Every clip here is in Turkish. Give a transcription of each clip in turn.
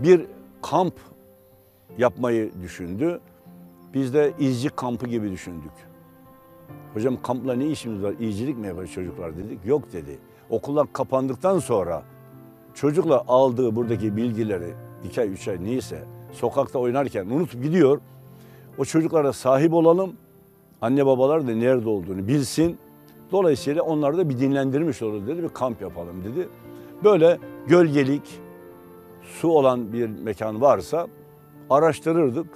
bir kamp yapmayı düşündü. Biz de izci kampı gibi düşündük. Hocam kampla ne işimiz var? İzcilik mi yapar çocuklar dedik. Yok dedi. Okullar kapandıktan sonra çocuklar aldığı buradaki bilgileri 2 ay 3 ay neyse sokakta oynarken unutup gidiyor. O çocuklara sahip olalım. Anne babalar da nerede olduğunu bilsin. Dolayısıyla onları da bir dinlendirmiş olur dedi. Bir kamp yapalım dedi. Böyle gölgelik, su olan bir mekan varsa araştırırdık.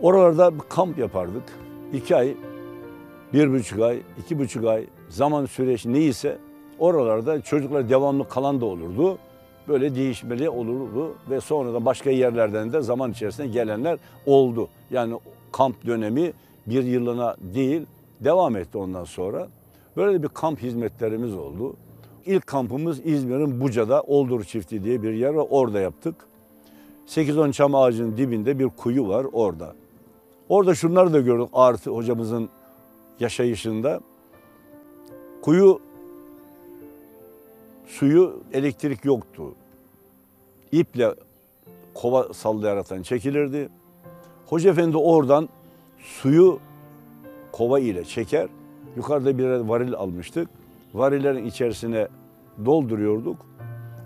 Oralarda bir kamp yapardık. 2 ay, 1,5 ay, 2,5 ay zaman süreç neyse oralarda çocuklar devamlı kalan da olurdu. Böyle değişmeli olurdu ve sonra da başka yerlerden de zaman içerisinde gelenler oldu. Yani kamp dönemi bir yılına değil devam etti ondan sonra. Böyle bir kamp hizmetlerimiz oldu. İlk kampımız İzmir'in Buca'da Oldur Çiftliği diye bir yer var. Orada yaptık. 8-10 çam ağacının dibinde bir kuyu var orada. Orada şunları da gördük Artı hocamızın yaşayışında. Kuyu suyu elektrik yoktu. İple kova sallayaraktan çekilirdi. Hoca efendi oradan suyu kova ile çeker. Yukarıda bir varil almıştık. Varillerin içerisine dolduruyorduk.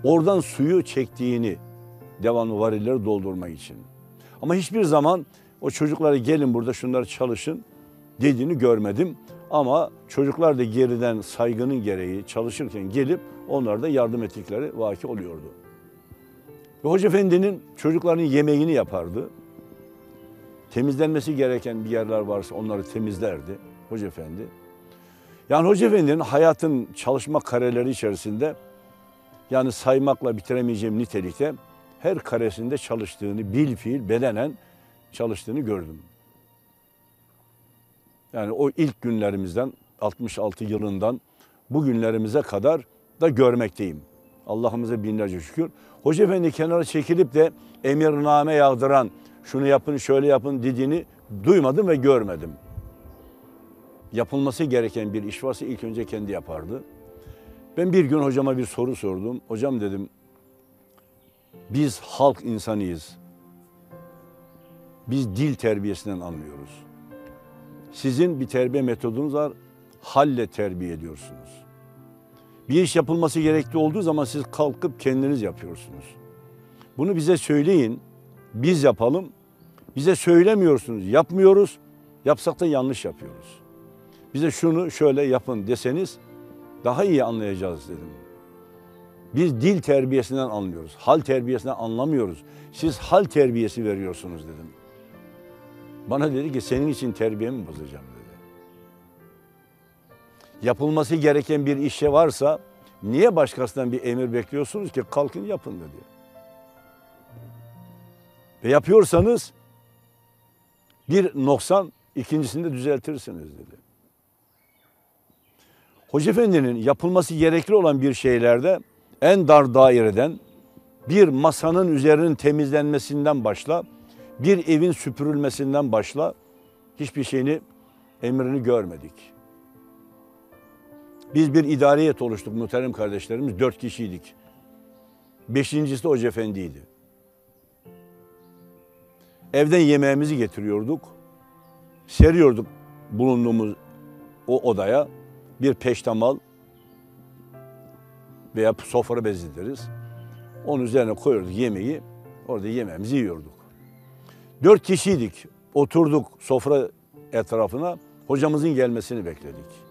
Oradan suyu çektiğini devamlı varilleri doldurmak için. Ama hiçbir zaman o çocuklara gelin burada şunları çalışın dediğini görmedim. Ama çocuklar da geriden saygının gereği çalışırken gelip onlara da yardım ettikleri vaki oluyordu. Ve Hoca Efendi'nin çocukların yemeğini yapardı. Temizlenmesi gereken bir yerler varsa onları temizlerdi Hoca Efendi. Yani Hoca Efendi'nin hayatın çalışma kareleri içerisinde yani saymakla bitiremeyeceğim nitelikte her karesinde çalıştığını, bilfiil, bedenen çalıştığını gördüm. Yani o ilk günlerimizden, 66 yılından bugünlerimize kadar da görmekteyim. Allah'ımıza binlerce şükür. Hoca Efendi kenara çekilip de emirname yağdıran, şunu yapın, şöyle yapın dediğini duymadım ve görmedim. Yapılması gereken bir iş varsa ilk önce kendi yapardı. Ben bir gün hocama bir soru sordum. Hocam dedim, biz halk insanıyız. Biz dil terbiyesinden anlıyoruz. Sizin bir terbiye metodunuz var, halle terbiye ediyorsunuz. Bir iş yapılması gerekli olduğu zaman siz kalkıp kendiniz yapıyorsunuz. Bunu bize söyleyin, biz yapalım. Bize söylemiyorsunuz, yapmıyoruz. Yapsak da yanlış yapıyoruz. Bize şunu şöyle yapın deseniz daha iyi anlayacağız dedim. Biz dil terbiyesinden anlıyoruz, hal terbiyesinden anlamıyoruz. Siz hal terbiyesi veriyorsunuz dedim. Bana dedi ki senin için terbiyemi bozacağım dedi. Yapılması gereken bir işe varsa niye başkasından bir emir bekliyorsunuz ki kalkın yapın dedi. Ve yapıyorsanız bir noksan ikincisini de düzeltirsiniz dedi. Hoca Efendi'nin yapılması gerekli olan bir şeylerde en dar daireden bir masanın üzerinin temizlenmesinden başla, bir evin süpürülmesinden başla hiçbir şeyini, emrini görmedik. Biz bir idari heyet oluştuk muhterem kardeşlerimiz, 4 kişiydik. 5.'si de Hoca Efendi'ydi. Evden yemeğimizi getiriyorduk, seriyorduk bulunduğumuz o odaya bir peştemal veya sofra bezi deriz. Onun üzerine koyuyorduk yemeği, orada yemeğimizi yiyorduk. 4 kişiydik, oturduk sofra etrafına, hocamızın gelmesini bekledik.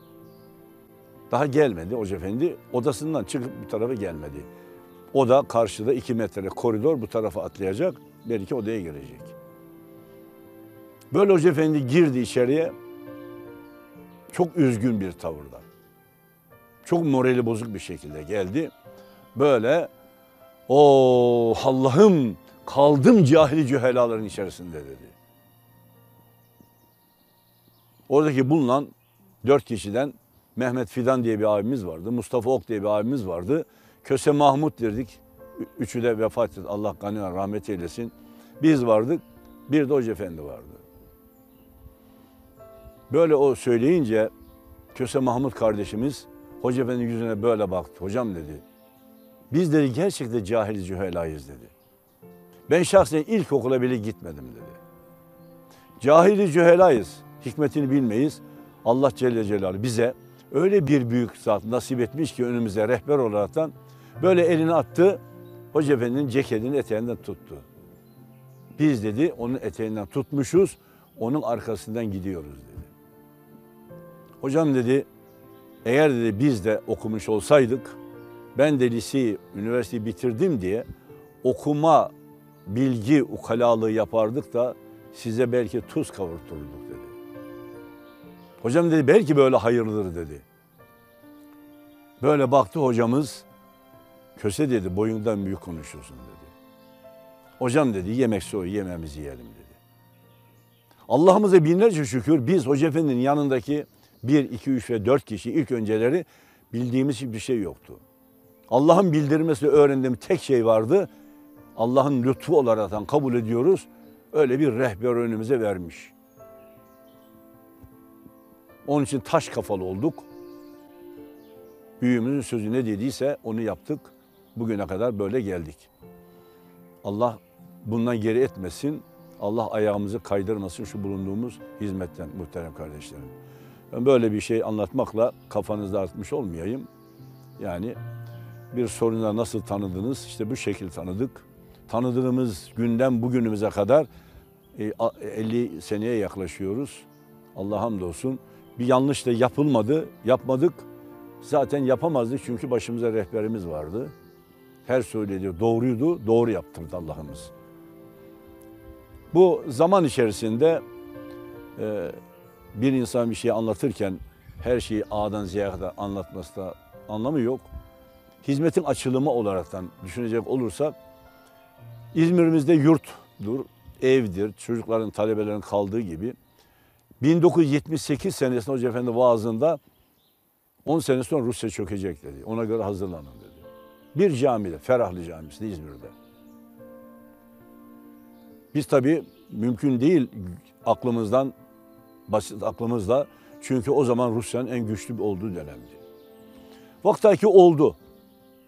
Daha gelmedi Hoca Efendi, odasından çıkıp bu tarafa gelmedi. Oda karşıda 2 metre koridor, bu tarafa atlayacak, belki odaya girecek. Böyle Hoca Efendi girdi içeriye, çok üzgün bir tavırda. Çok morali bozuk bir şekilde geldi. Böyle, o Allah'ım kaldım cahili cühelaların içerisinde dedi. Oradaki bulunan 4 kişiden Mehmet Fidan diye bir abimiz vardı. Mustafa Ok diye bir abimiz vardı. Köse Mahmut dedik. Üçü de vefat etti. Allah kanına rahmet eylesin. Biz vardık. Bir de Hoca Efendi vardı. Böyle o söyleyince Köse Mahmut kardeşimiz Hoca Efendi yüzüne böyle baktı. Hocam dedi, Biz dedi gerçekten cahil cühelayız dedi. Ben şahsen ilkokula bile gitmedim dedi. Cahil cühelayız, hikmetini bilmeyiz. Allah Celle Celaluhu bize öyle bir büyük zat nasip etmiş ki önümüze rehber olaraktan böyle elini attı, Hoca Efendi'nin ceketinin eteğinden tuttu. Biz dedi onun eteğinden tutmuşuz, onun arkasından gidiyoruz dedi. Hocam dedi, eğer dedi biz de okumuş olsaydık, ben de liseyi, üniversiteyi bitirdim diye okuma, bilgi, ukalalığı yapardık da size belki tuz kavurturduk dedi. Hocam dedi belki böyle hayırlıdır dedi. Böyle baktı hocamız, Köse dedi boyundan büyük konuşuyorsun dedi. Hocam dedi yemek soğuyor, yemeğimizi yiyelim dedi. Allah'ımıza binlerce şükür biz Hoca Efendi'nin yanındaki 1, 2, 3 ve 4 kişi ilk önceleri bildiğimiz hiçbir şey yoktu. Allah'ın bildirmesi öğrendiğim tek şey vardı. Allah'ın lütfu olarak kabul ediyoruz. Öyle bir rehber önümüze vermiş. Onun için taş kafalı olduk. Büyüğümüzün sözü ne dediyse onu yaptık. Bugüne kadar böyle geldik. Allah bundan geri etmesin. Allah ayağımızı kaydırmasın şu bulunduğumuz hizmetten muhterem kardeşlerim. Ben böyle bir şey anlatmakla kafanızda artmış olmayayım. Yani bir soruna nasıl tanıdınız? İşte bu şekilde tanıdık. Tanıdığımız günden bugünümüze kadar 50 seneye yaklaşıyoruz. Allah'a hamdolsun. Bir yanlış da yapmadık. Zaten yapamazdık çünkü başımıza rehberimiz vardı. Her söylediği doğruydu, doğru yaptırdı Allah'ımız. Bu zaman içerisinde bir insan bir şey anlatırken her şeyi A'dan Z'ye kadar anlatması da anlamı yok. Hizmetin açılımı olaraktan düşünecek olursak İzmir'imizde yurttur, evdir, çocukların, talebelerin kaldığı gibi. 1978 senesinde Hoca Efendi vaazında 10 sene sonra Rusya çökecek dedi. Ona göre hazırlanın dedi. Bir camide, Ferahlı Camisi'nde İzmir'de. Biz tabii mümkün değil basit aklımızla çünkü o zaman Rusya'nın en güçlü olduğu dönemdi. Vaktaki oldu.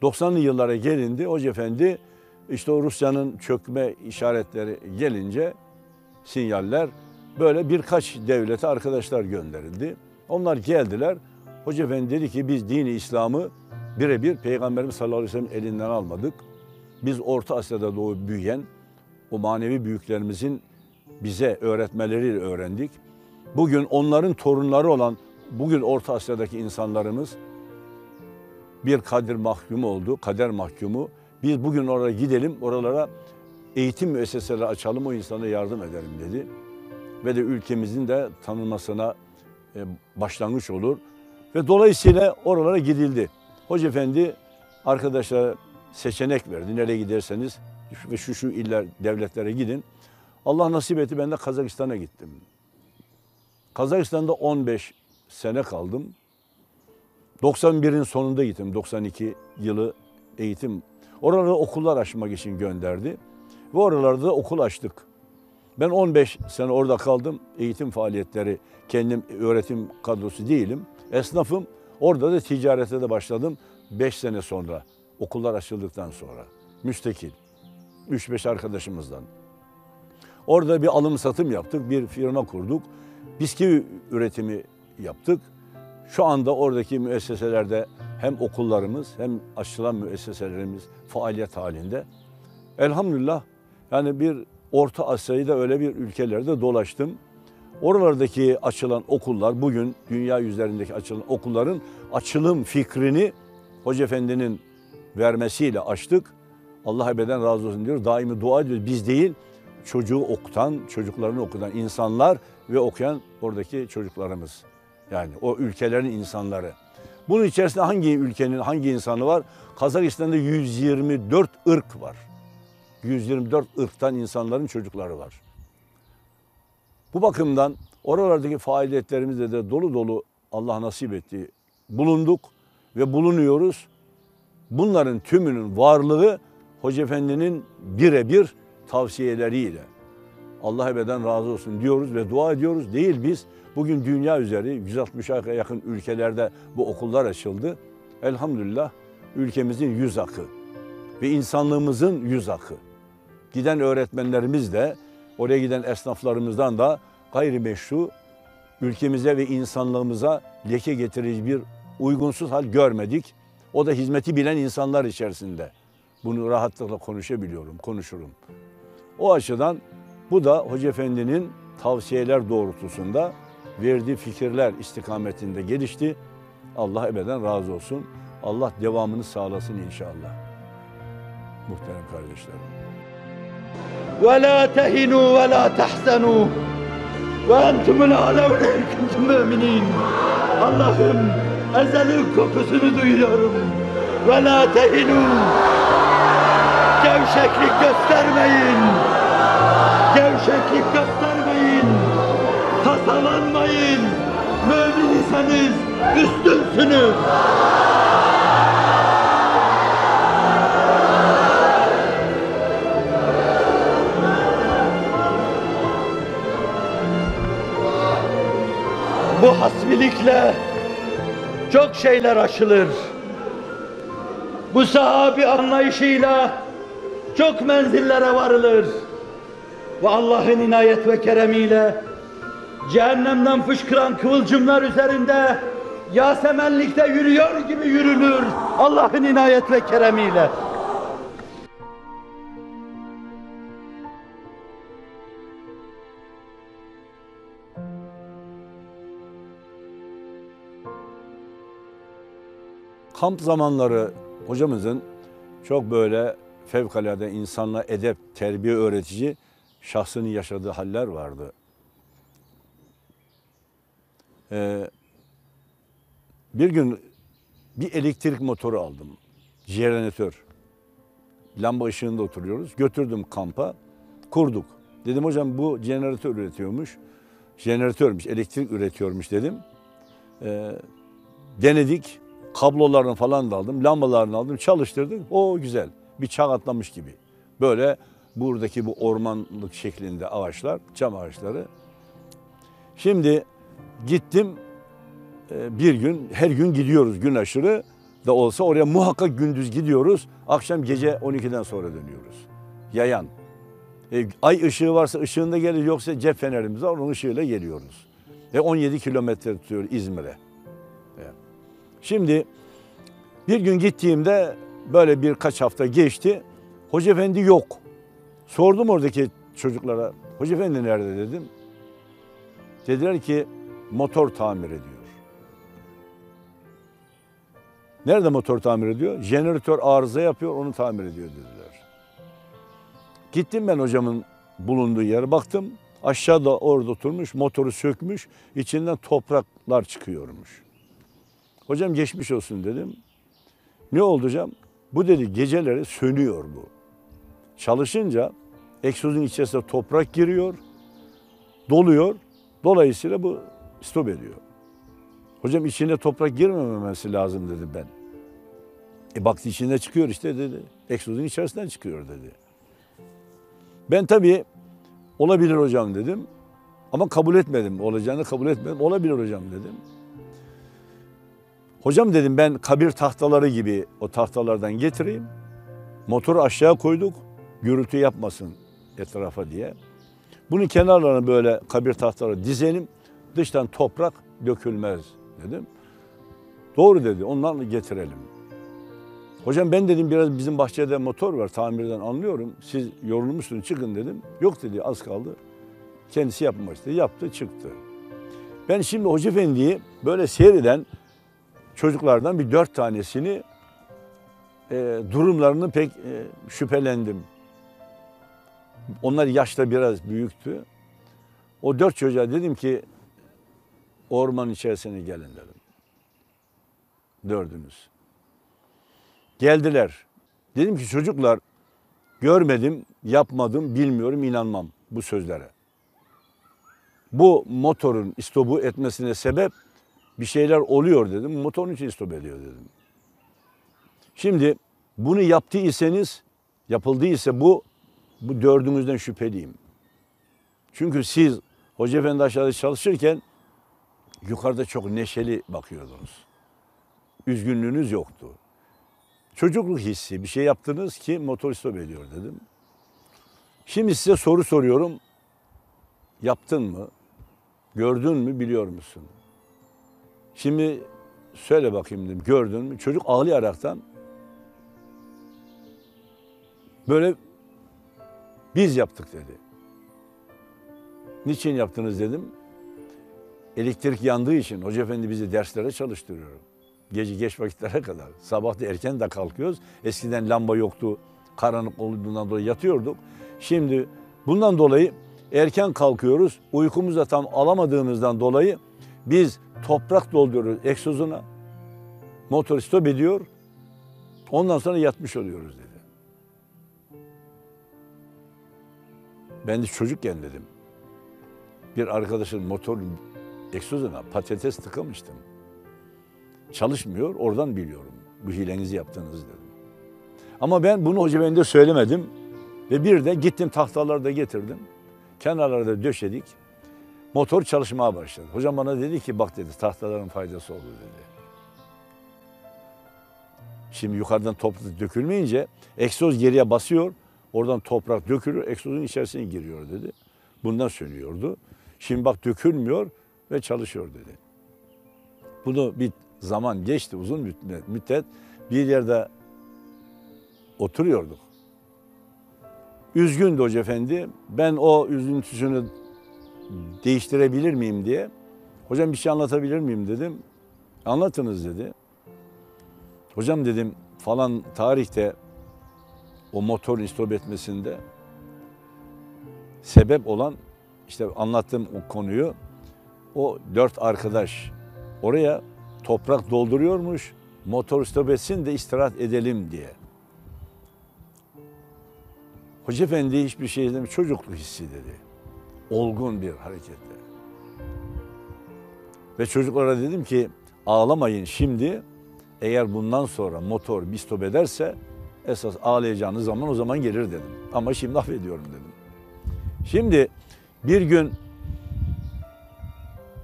90'lı yıllara gelindi. Hoca Efendi işte o Rusya'nın çökme işaretleri gelince sinyaller böyle birkaç devlete arkadaşlar gönderildi. Onlar geldiler. Hoca Efendi dedi ki biz dini İslam'ı birebir Peygamberimiz sallallahu aleyhi ve sellem elinden almadık. Biz Orta Asya'da doğup büyüyen o manevi büyüklerimizin bize öğretmeleriyle öğrendik. Bugün onların torunları olan bugün Orta Asya'daki insanlarımız bir kader mahkumu oldu, kader mahkumu. Biz bugün oraya gidelim, oralara eğitim müesseseleri açalım, o insana yardım edelim dedi. Ve de ülkemizin de tanınmasına başlangıç olur. Ve dolayısıyla oralara gidildi. Hoca Efendi arkadaşlara seçenek verdi. Nereye giderseniz ve şu iller, devletlere gidin. Allah nasip etti, ben de Kazakistan'a gittim. Kazakistan'da 15 sene kaldım. 91'in sonunda gittim. 92 yılı eğitim. Oralarda okullar açmak için gönderdi. Ve oralarda da okul açtık. Ben 15 sene orada kaldım. Eğitim faaliyetleri, kendim öğretim kadrosu değilim. Esnafım. Orada da ticarete de başladım 5 sene sonra. Okullar açıldıktan sonra. Müstakil. 3-5 arkadaşımızdan. Orada bir alım satım yaptık. Bir firma kurduk. Bisküvi üretimi yaptık. Şu anda oradaki müesseselerde hem okullarımız hem açılan müesseselerimiz faaliyet halinde. Elhamdülillah yani bir Orta Asya'yı da öyle bir ülkelerde dolaştım. Oralardaki açılan okullar, bugün dünya üzerindeki açılan okulların açılım fikrini Hoca Efendi'nin vermesiyle açtık. Allah ebeden razı olsun diyoruz. Daimi dua ediyoruz. Biz değil, çocuğu okutan, çocuklarını okutan insanlar ve okuyan oradaki çocuklarımız. Yani o ülkelerin insanları. Bunun içerisinde hangi ülkenin hangi insanı var? Kazakistan'da 124 ırk var. 124 ırktan insanların çocukları var. Bu bakımdan oralardaki faaliyetlerimizde de dolu dolu Allah nasip etti. Bulunduk ve bulunuyoruz. Bunların tümünün varlığı Hoca Efendi'nin birebir tavsiyeleriyle. Allah ebeden razı olsun diyoruz ve dua ediyoruz. Değil biz. Bugün dünya üzeri 160'a yakın ülkelerde bu okullar açıldı. Elhamdülillah ülkemizin yüz akı. ve insanlığımızın yüz akı. Giden öğretmenlerimiz de, oraya giden esnaflarımızdan da gayrimeşru, ülkemize ve insanlığımıza leke getirici bir uygunsuz hal görmedik. O da hizmeti bilen insanlar içerisinde. Bunu rahatlıkla konuşabiliyorum, konuşurum. O açıdan bu da Hoca Efendi'nin tavsiyeler doğrultusunda verdiği fikirler istikametinde gelişti. Allah ebeden razı olsun. Allah devamını sağlasın inşallah. Muhterem kardeşlerim. وَلَا تَهِنُوا وَلَا تَحْزَنُوا وَاَنْتُمُ الْعَلَوْنَ كُنْتُمْ مُؤْمِنِينَ. Allah'ım, ezelin kokusunu duyuyorum. وَلَا تَهِنُوا. Gevşeklik göstermeyin. Gevşeklik göstermeyin. Tasalanmayın. Mümin iseniz üstünsünüz. Bu hasbilikle çok şeyler aşılır. Bu sahabi anlayışıyla çok menzillere varılır. Ve Allah'ın inayet ve keremiyle cehennemden fışkıran kıvılcımlar üzerinde Yasemenlikte yürüyor gibi yürünür. Allah'ın inayet ve keremiyle. Kamp zamanları hocamızın çok böyle fevkalade insanla edep, terbiye öğretici şahsının yaşadığı haller vardı. Bir gün bir elektrik motoru aldım. Jeneratör. Lamba ışığında oturuyoruz. Götürdüm kampa. Kurduk. Dedim hocam bu jeneratör üretiyormuş. Jeneratörmüş, elektrik üretiyormuş dedim. Denedik. Kablolarını falan da aldım. Lambalarını aldım. Çalıştırdık. O güzel. Bir çağ atlamış gibi. Böyle buradaki bu ormanlık şeklinde ağaçlar, çam ağaçları. Şimdi gittim. Bir gün, her gün gidiyoruz gün aşırı da olsa oraya muhakkak gündüz gidiyoruz. Akşam gece 12'den sonra dönüyoruz. Yayan. Ay ışığı varsa ışığında gelir, yoksa cep fenerimiz var, onun ışığıyla geliyoruz. 17 kilometre tutuyor İzmir'e. Şimdi bir gün gittiğimde böyle birkaç hafta geçti. Hoca Efendi yok. Sordum oradaki çocuklara. Hoca Efendi nerede dedim. Dediler ki motor tamir ediyor. Nerede motor tamir ediyor? Jeneratör arıza yapıyor, onu tamir ediyor dediler. Gittim ben hocamın bulunduğu yere baktım. Aşağıda orada oturmuş, motoru sökmüş, içinden topraklar çıkıyormuş. Hocam geçmiş olsun dedim. Ne oldu hocam? Bu dedi geceleri sönüyor bu. Çalışınca egzozun içerisine toprak giriyor, doluyor. Dolayısıyla bu stop ediyor. Hocam içine toprak girmemesi lazım dedim ben. Baktı içinde çıkıyor işte dedi. Egzozun içerisinden çıkıyor dedi. Ben tabii olabilir hocam dedim. Ama kabul etmedim. Olacağını kabul etmedim. Olabilir hocam dedim. Hocam dedim ben kabir tahtaları gibi o tahtalardan getireyim. Motoru aşağı koyduk. Gürültü yapmasın etrafa diye. Bunun kenarlarına böyle kabir tahtaları dizelim. Dıştan toprak dökülmez dedim. Doğru dedi. Onlarla getirelim. Hocam ben dedim biraz bizim bahçede motor var. Tamirden anlıyorum. Siz yorulmuşsunuz çıkın dedim. Yok dedi az kaldı. Kendisi yapmak istedi. Yaptı çıktı. Ben şimdi Hoca Efendi'yi böyle seyreden çocuklardan bir 4 tanesini durumlarını pek şüphelendim. Onlar yaşta biraz büyüktü. O 4 çocuğa dedim ki ormanın içerisine gelin dedim. 4'ünüz. Geldiler. Dedim ki çocuklar görmedim, yapmadım, bilmiyorum, inanmam bu sözlere. Bu motorun istopu etmesine sebep bir şeyler oluyor dedim. Motorun için istop ediyor dedim. Şimdi bunu yaptıysanız, yapıldıysa bu 4'ünüzden şüpheliyim. Çünkü siz Hoca Efendi aşağıda çalışırken yukarıda çok neşeli bakıyordunuz. Üzgünlüğünüz yoktu. Çocukluk hissi, bir şey yaptınız ki motor stop ediyor dedim. Şimdi size soru soruyorum. Yaptın mı? Gördün mü? Biliyor musun? Şimdi söyle bakayım dedim. Gördün mü? Çocuk ağlayaraktan böyle biz yaptık dedi. Niçin yaptınız dedim. Elektrik yandığı için Hoca Efendi bizi derslere çalıştırıyor. Gece geç vakitlere kadar. Sabah da erken de kalkıyoruz. Eskiden lamba yoktu. Karanlık olduğundan dolayı yatıyorduk. Şimdi bundan dolayı erken kalkıyoruz. Uykumuzu da tam alamadığımızdan dolayı biz toprak dolduruyoruz egzozuna. Motor stop ediyor. Ondan sonra yatmış oluyoruz dedi. Ben de çocukken dedim. Bir arkadaşın motor egzozuna patates tıkamıştım. Çalışmıyor, oradan biliyorum. Bu hilenizi yaptınız dedim. Ama ben bunu Hoca Efendi'ye söylemedim. Ve bir de gittim tahtaları da getirdim. Kenarlarda döşedik. Motor çalışmaya başladı. Hocam bana dedi ki bak dedi tahtaların faydası olur dedi. Şimdi yukarıdan toprak dökülmeyince egzoz geriye basıyor. Oradan toprak dökülür, egzozun içerisine giriyor dedi. Bundan söylüyordu. Şimdi bak dökülmüyor ve çalışıyor dedi. Bunu bir zaman geçti, uzun müddet bir yerde oturuyorduk. Üzgündü Hoca Efendi. Ben o üzüntüsünü değiştirebilir miyim diye. Hocam bir şey anlatabilir miyim dedim. Anlatınız dedi. Hocam dedim falan tarihte o motorun istop etmesinde sebep olan işte anlattığım o konuyu o 4 arkadaş oraya toprak dolduruyormuş. Motor stop etsin de istirahat edelim diye. Hoca Efendi hiçbir şey demiş, çocukluk hissi dedi. Olgun bir hareketle. Ve çocuklara dedim ki ağlamayın şimdi. Eğer bundan sonra motor bir stop ederse esas ağlayacağınız zaman o zaman gelir dedim. Ama şimdi affediyorum dedim. Şimdi bir gün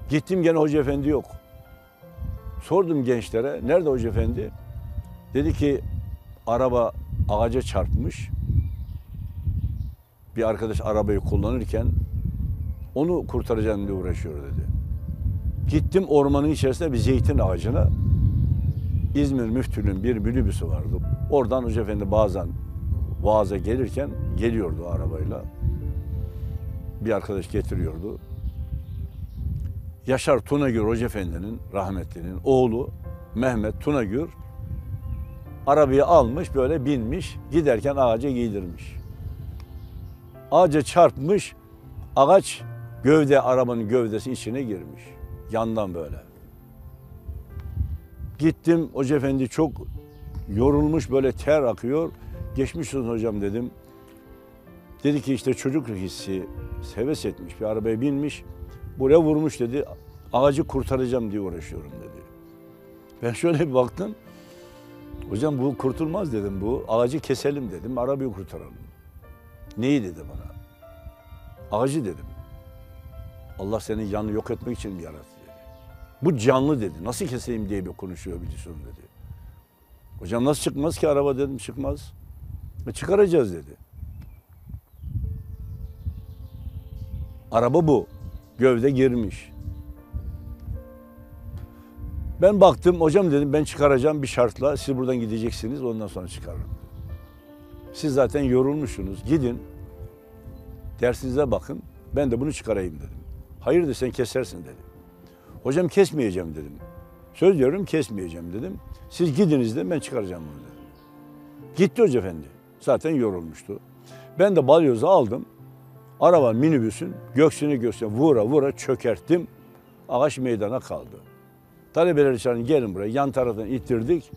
gittim gene Hoca Efendi yok. Sordum gençlere nerede Hoca Efendi? Dedi ki araba ağaca çarpmış. Bir arkadaş arabayı kullanırken onu kurtaracağım diye uğraşıyor dedi. Gittim ormanın içerisinde bir zeytin ağacına. İzmir Müftülüğün bir minibüsü vardı. Oradan Hoca Efendi bazen vaaza gelirken geliyordu arabayla. Bir arkadaş getiriyordu. Yaşar Tunagür Hoca Efendi'nin rahmetlinin oğlu Mehmet Tunagür arabayı almış böyle binmiş giderken ağaca giydirmiş. Ağaca çarpmış, ağaç arabanın gövdesi içine girmiş. Yandan böyle. Gittim Hoca Efendi çok yorulmuş böyle ter akıyor. Geçmiş olsun hocam dedim. Dedi ki işte çocukluk hissi heves etmiş bir arabaya binmiş. Buraya vurmuş dedi. Ağacı kurtaracağım diye uğraşıyorum dedi. Ben şöyle bir baktım. Hocam bu kurtulmaz dedim. Bu ağacı keselim dedim. Arabayı kurtaralım. Neyi dedi bana? Ağacı dedim. Allah senin canını yok etmek için mi yarattı dedi. Bu canlı dedi. Nasıl keseyim diye bir konuşuyor biliyorsun dedi. Hocam nasıl çıkmaz ki araba dedim çıkmaz. Çıkaracağız dedi. Araba bu. Gövde girmiş. Ben baktım hocam dedim ben çıkaracağım bir şartla siz buradan gideceksiniz ondan sonra çıkarırım. Siz zaten yorulmuşsunuz gidin dersinize bakın ben de bunu çıkarayım dedim. Hayır de sen kesersin dedi. Hocam kesmeyeceğim dedim. Söz diyorum kesmeyeceğim dedim. Siz gidiniz de ben çıkaracağım bunu dedim. Gitti Hoca Efendi. Zaten yorulmuştu. Ben de balyozu aldım. Araba minibüsün göğsüne vura vura çökerttim. Ağaç meydana kaldı. Talebeler çağırın gelin buraya. Yan taraftan ittirdik.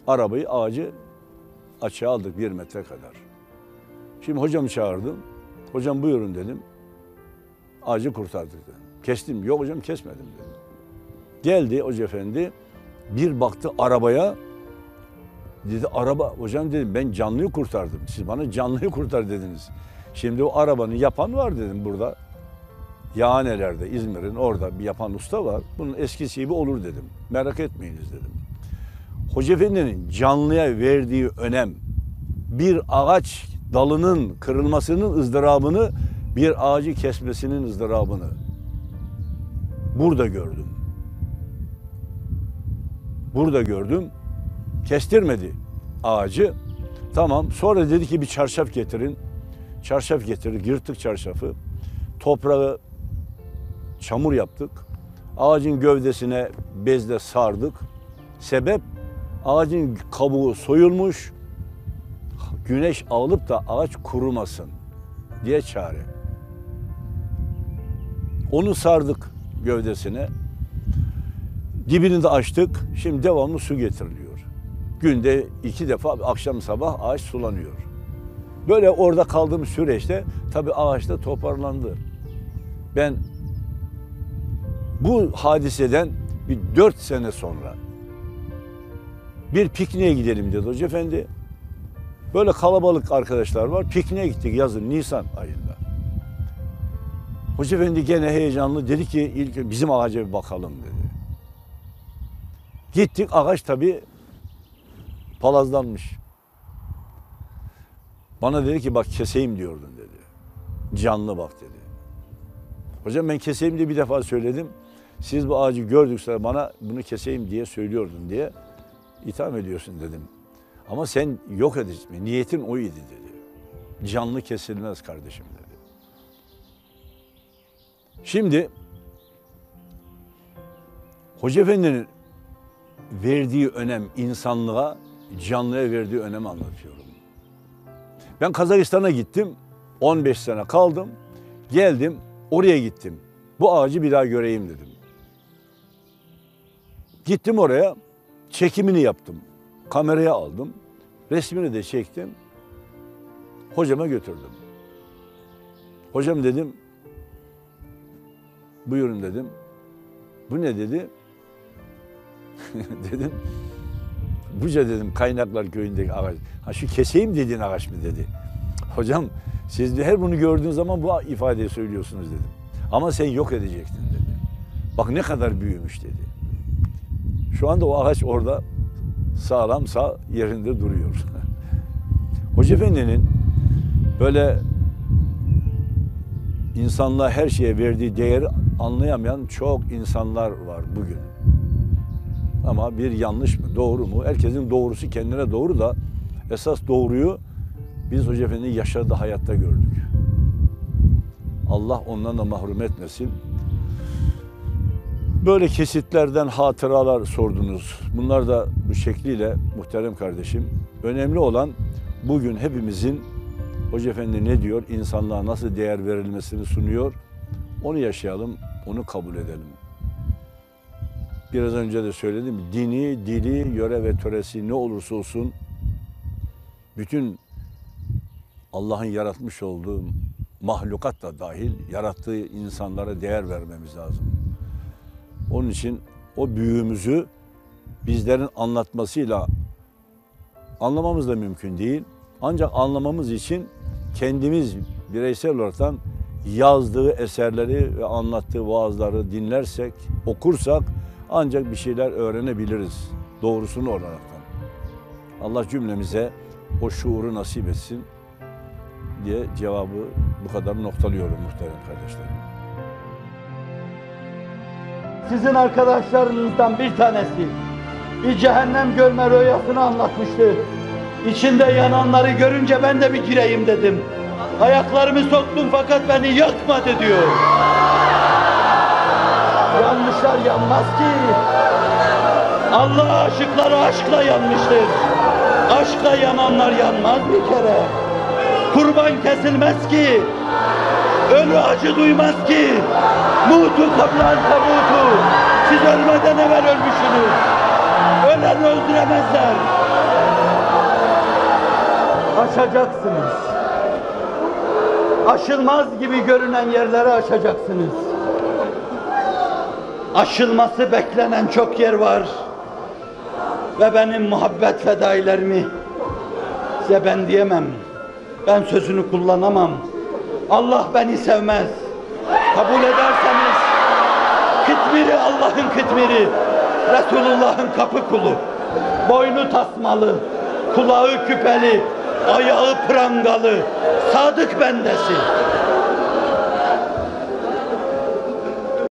Arabayı ağacı açığa aldık 1 metre kadar. Şimdi hocamı çağırdım. Hocam buyurun dedim. Ağacı kurtardık dedim. Kestim. Yok hocam kesmedim dedim. Geldi Hoca Efendi. Bir baktı arabaya. Dedi araba. Hocam dedim ben canlıyı kurtardım. Siz bana canlıyı kurtar dediniz. Şimdi o arabanın yapan var dedim burada. İzmir'in orada bir yapan usta var. Bunun eskisi gibi olur dedim. Merak etmeyiniz dedim. Hoca Efendi'nin canlıya verdiği önem, bir ağaç dalının kırılmasının ızdırabını, bir ağacı kesmesinin ızdırabını burada gördüm. Burada gördüm. Kestirmedi ağacı. Tamam. Sonra dedi ki bir çarşaf getirin. Çarşaf getirdik. Yırttık çarşafı. Toprağı çamur yaptık. Ağacın gövdesine bezle sardık. Sebep ağacın kabuğu soyulmuş. Güneş alıp da ağaç kurumasın diye çare. Onu sardık gövdesine. Dibini de açtık. Şimdi devamlı su getiriliyor. Günde 2 defa akşam sabah ağaç sulanıyor. Böyle orada kaldığım süreçte tabii ağaç da toparlandı. Ben bu hadiseden bir 4 sene sonra bir pikniğe gidelim dedi Hoca Efendi. Böyle kalabalık arkadaşlar var. Pikniğe gittik yazın Nisan ayında. Hoca Efendi gene heyecanlı dedi ki ilk bizim ağaca bir bakalım dedi. Gittik, ağaç tabii palazlanmış. Bana dedi ki bak keseyim diyordun dedi. Canlı bak dedi. Hocam ben keseyim diye bir defa söyledim. Siz bu ağacı gördükse bana bunu keseyim diye söylüyordun diye itham ediyorsun dedim. Ama sen yok edeceksin. Niyetin oydu dedi. Canlı kesilmez kardeşim dedi. Şimdi Hoca Efendi'nin verdiği önem insanlığa, canlıya verdiği önemi anlatıyorum. Ben Kazakistan'a gittim. 15 sene kaldım. Geldim. Oraya gittim. Bu ağacı bir daha göreyim dedim. Gittim oraya. Çekimini yaptım. Kameraya aldım. Resmini de çektim. Hocama götürdüm. Hocam dedim. Buyurun dedim. Bu ne dedi? Dedim. Buca dedim Kaynaklar Köyü'ndeki ağaç. Ha şu keseyim dediğin ağaç mı dedi. Hocam siz de her bunu gördüğün zaman bu ifadeyi söylüyorsunuz dedim. Ama sen yok edecektin dedi. Bak ne kadar büyümüş dedi. Şu anda o ağaç orada sağlam sağ yerinde duruyor. Hoca Efendi'nin böyle insanlığa her şeye verdiği değeri anlayamayan çok insanlar var bugün. Ama bir yanlış mı, doğru mu? Herkesin doğrusu kendine doğru da esas doğruyu biz Hoca Efendi'yi yaşadığı hayatta gördük. Allah ondan da mahrum etmesin. Böyle kesitlerden hatıralar sordunuz. Bunlar da bu şekliyle muhterem kardeşim. Önemli olan bugün hepimizin Hoca Efendi ne diyor, insanlığa nasıl değer verilmesini sunuyor. Onu yaşayalım, onu kabul edelim. Biraz önce de söyledim, dini, dili, yöre ve töresi ne olursa olsun bütün Allah'ın yaratmış olduğu mahlukat da dahil yarattığı insanlara değer vermemiz lazım. Onun için o büyüğümüzü bizlerin anlatmasıyla anlamamız da mümkün değil. Ancak anlamamız için kendimiz bireysel olarak yazdığı eserleri ve anlattığı vaazları dinlersek, okursak ancak bir şeyler öğrenebiliriz doğrusunu olaraktan. Allah cümlemize o şuuru nasip etsin diye cevabı bu kadar noktalıyorum muhterem kardeşlerim. Sizin arkadaşlarınızdan bir tanesi bir cehennem görme rüyasını anlatmıştı. İçinde yananları görünce ben de bir gireyim dedim. Ayaklarımı soktum fakat beni yakmadı diyor. Yanmışlar yanmaz ki. Allah aşıkları aşkla yanmıştır. Aşkla yananlar yanmaz bir kere. Kurban kesilmez ki. Ölü acı duymaz ki. Mutu kablan tabutu. Siz ölmeden evvel ölmüşsünüz. Öleni öldüremezler. Aşacaksınız. Aşılmaz gibi görünen yerleri aşacaksınız. Aşılması beklenen çok yer var. Ve benim muhabbet fedailerimi size ben diyemem. Ben sözünü kullanamam. Allah beni sevmez. Kabul ederseniz kıtmiri Allah'ın kıtmiri, Resulullah'ın kapı kulu. boynu tasmalı, kulağı küpeli, ayağı prangalı, sadık bendesi.